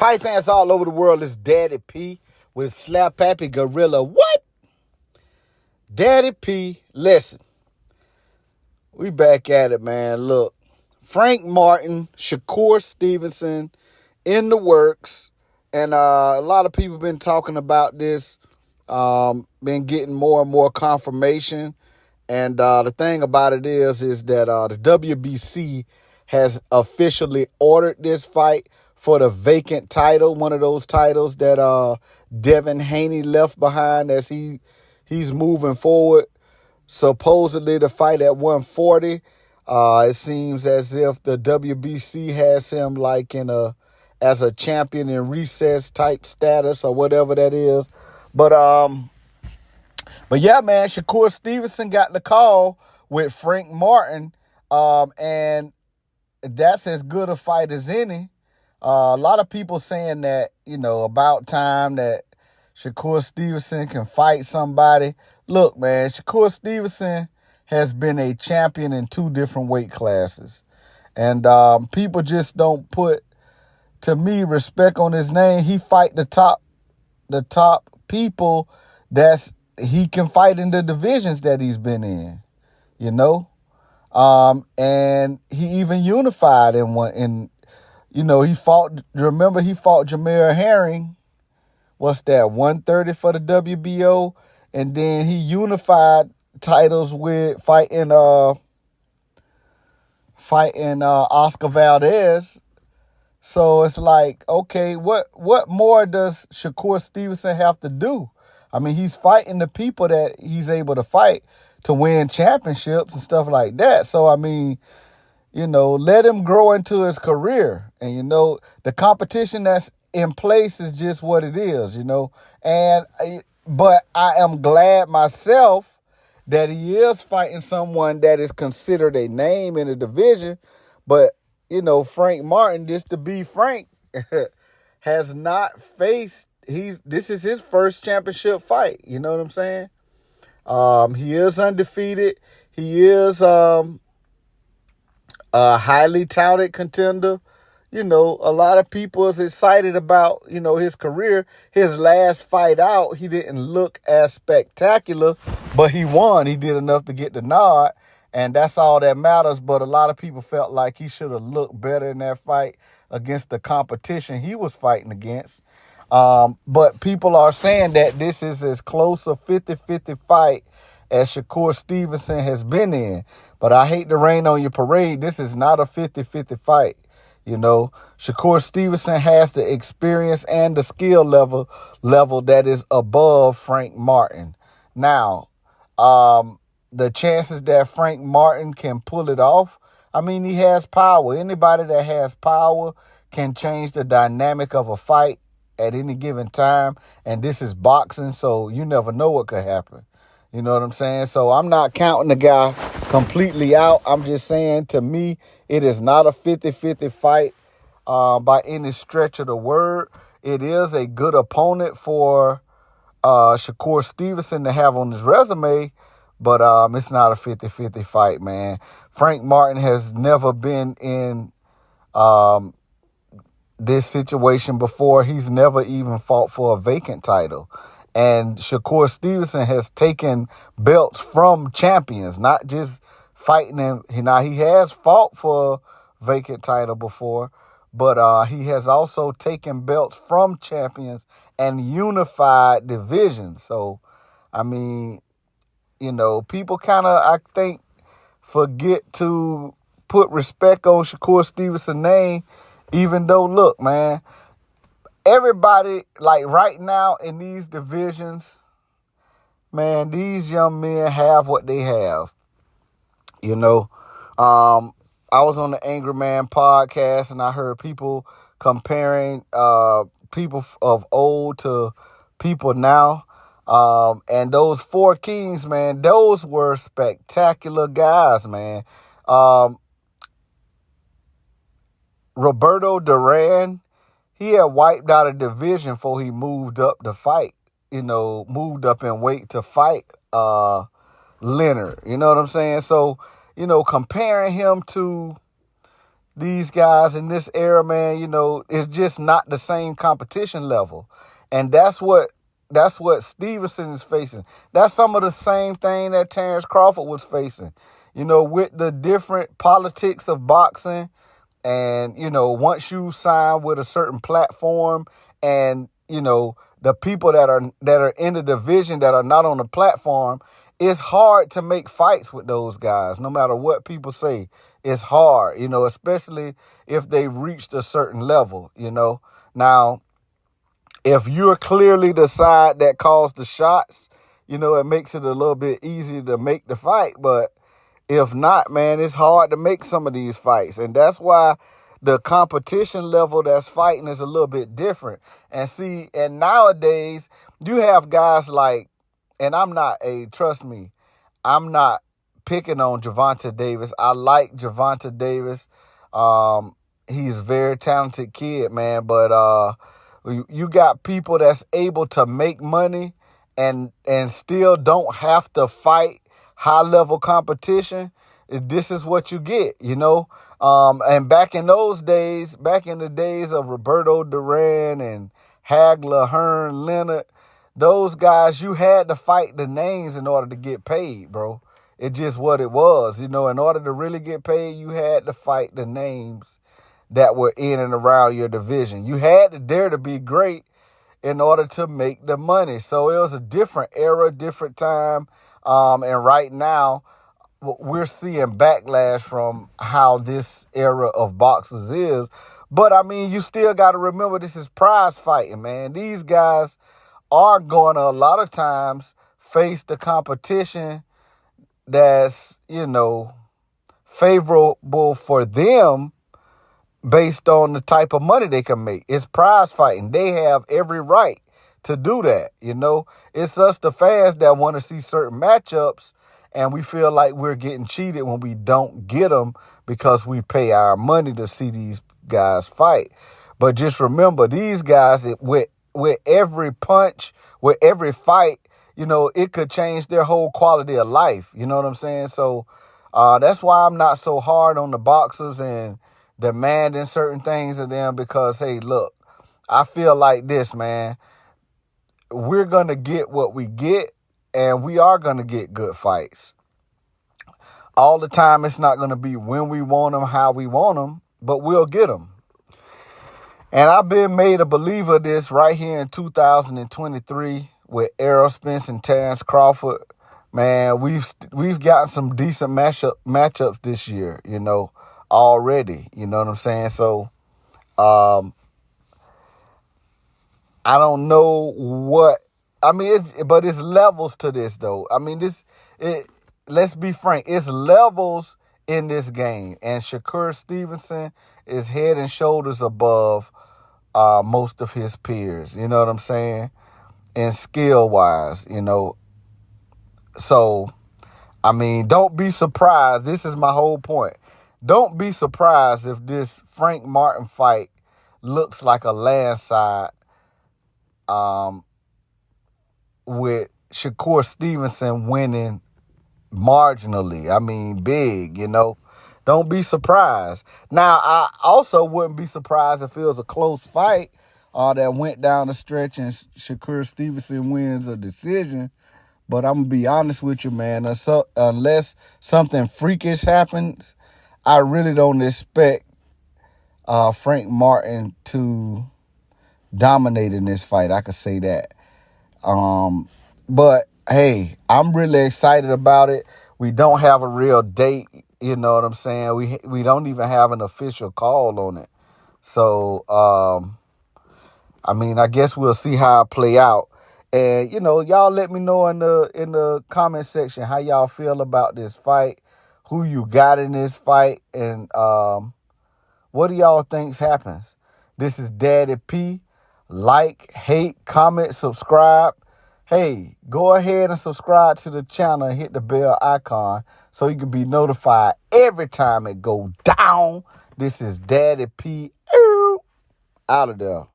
Fight fans all over the world, it's Daddy P with Slap Pappy Gorilla. What? Daddy P, listen. We back at it, man. Look, Frank Martin, Shakur Stevenson in the works. And a lot of people been talking about this, been getting more and more confirmation. And the thing about it is that the WBC has officially ordered this fight for the vacant title, one of those titles that Devin Haney left behind as he's moving forward. Supposedly the fight at 140. It seems as if the WBC has him like as a champion in recess type status or whatever that is. But yeah, man, Shakur Stevenson got the call with Frank Martin, and that's as good a fight as any. A lot of people saying that, about time that Shakur Stevenson can fight somebody. Look, man, Shakur Stevenson has been a champion in 2 different weight classes. And people just don't put, to me, respect on his name. He fight the top people he can fight in the divisions that he's been in, and he even unified in one. He fought Jameer Herring. What's that? 130 for the WBO, and then he unified titles with fighting Oscar Valdez. So it's like, okay, what more does Shakur Stevenson have to do? I mean, he's fighting the people that he's able to fight to win championships and stuff like that. So, I mean, let him grow into his career. And, the competition that's in place is just what it is, but I am glad myself that he is fighting someone that is considered a name in the division. But, Frank Martin, just to be frank, has not faced, this is his first championship fight. You know what I'm saying? He is undefeated. He is a highly touted contender. A lot of people is excited about, his career. His last fight out, he didn't look as spectacular, but he won. He did enough to get the nod, and that's all that matters. But a lot of people felt like he should have looked better in that fight against the competition he was fighting against. But people are saying that this is as close a 50-50 fight as Shakur Stevenson has been in. But I hate to rain on your parade. This is not a 50-50 fight. Shakur Stevenson has the experience and the skill level that is above Frank Martin. Now, the chances that Frank Martin can pull it off, I mean, he has power. Anybody that has power can change the dynamic of a fight at any given time. And this is boxing, so you never know what could happen. You know what I'm saying? So I'm not counting the guy completely out. I'm just saying, to me, it is not a 50-50 fight by any stretch of the word. It is a good opponent for Shakur Stevenson to have on his resume, but it's not a 50-50 fight, man. Frank Martin has never been in this situation before. He's never even fought for a vacant title. And Shakur Stevenson has taken belts from champions, not just fighting them. Now, he has fought for a vacant title before, but he has also taken belts from champions and unified divisions. So, I mean, people kind of, I think, forget to put respect on Shakur Stevenson's name, even though, look, man, everybody, like right now in these divisions, man, these young men have what they have. I was on the Angry Man podcast and I heard people comparing people of old to people now. And those 4 kings, man, those were spectacular guys, man. Roberto Duran, he had wiped out a division before he moved up to fight, moved up in weight to fight Leonard. You know what I'm saying? So, comparing him to, these guys in this era, man, it's just not the same competition level. And that's what Stevenson is facing. That's some of the same thing that Terrence Crawford was facing. With the different politics of boxing, and once you sign with a certain platform, and the people that are in the division that are not on the platform, it's hard to make fights with those guys. No matter what people say, it's hard. Especially if they've reached a certain level. Now, if you're clearly the side that calls the shots, it makes it a little bit easier to make the fight. But if not, man, it's hard to make some of these fights. And that's why the competition level that's fighting is a little bit different. And nowadays, you have guys like, and trust me, I'm not picking on Gervonta Davis. I like Gervonta Davis. He's a very talented kid, man. But you got people that's able to make money and still don't have to fight high-level competition. This is what you get, And back in the days of Roberto Duran and Hagler, Hearn, Leonard, those guys, you had to fight the names in order to get paid, bro. It's just what it was. In order to really get paid, you had to fight the names that were in and around your division. You had to dare to be great in order to make the money. So it was a different era, different time. And right now, we're seeing backlash from how this era of boxers is. But, you still got to remember this is prize fighting, man. These guys are going to, a lot of times, face the competition that's, favorable for them based on the type of money they can make. It's prize fighting. They have every right to do that, It's us, the fans, that want to see certain matchups, and we feel like we're getting cheated when we don't get them because we pay our money to see these guys fight. But just remember, these guys, with every punch, with every fight, it could change their whole quality of life. You know what I'm saying? So that's why I'm not so hard on the boxers and demanding certain things of them, because, hey, look, I feel like this, man. We're going to get what we get, and we are going to get good fights. All the time, it's not going to be when we want them, how we want them, but we'll get them. And I've been made a believer of this right here in 2023 with Errol Spence and Terrence Crawford. Man, we've gotten some decent matchups this year, already. You know what I'm saying? So, I don't know what, but it's levels to this, though. Let's be frank, it's levels in this game. And Shakur Stevenson is head and shoulders above most of his peers. You know what I'm saying? And skill-wise, So, don't be surprised. This is my whole point. Don't be surprised if this Frank Martin fight looks like a landslide with Shakur Stevenson winning marginally. Big, Don't be surprised. Now, I also wouldn't be surprised if it was a close fight that went down the stretch and Shakur Stevenson wins a decision. But I'm going to be honest with you, man. Unless something freakish happens, I really don't expect Frank Martin to dominate in this fight. I could say that. But, hey, I'm really excited about it. We don't have a real date, you know what I'm saying? We don't even have an official call on it. So, I guess we'll see how it play out. And, y'all let me know in the comment section how y'all feel about this fight, who you got in this fight, and what do y'all think happens? This is Daddy P. Like, hate, comment, subscribe. Hey, go ahead and subscribe to the channel and hit the bell icon so you can be notified every time it go down. This is Daddy P. Out of there.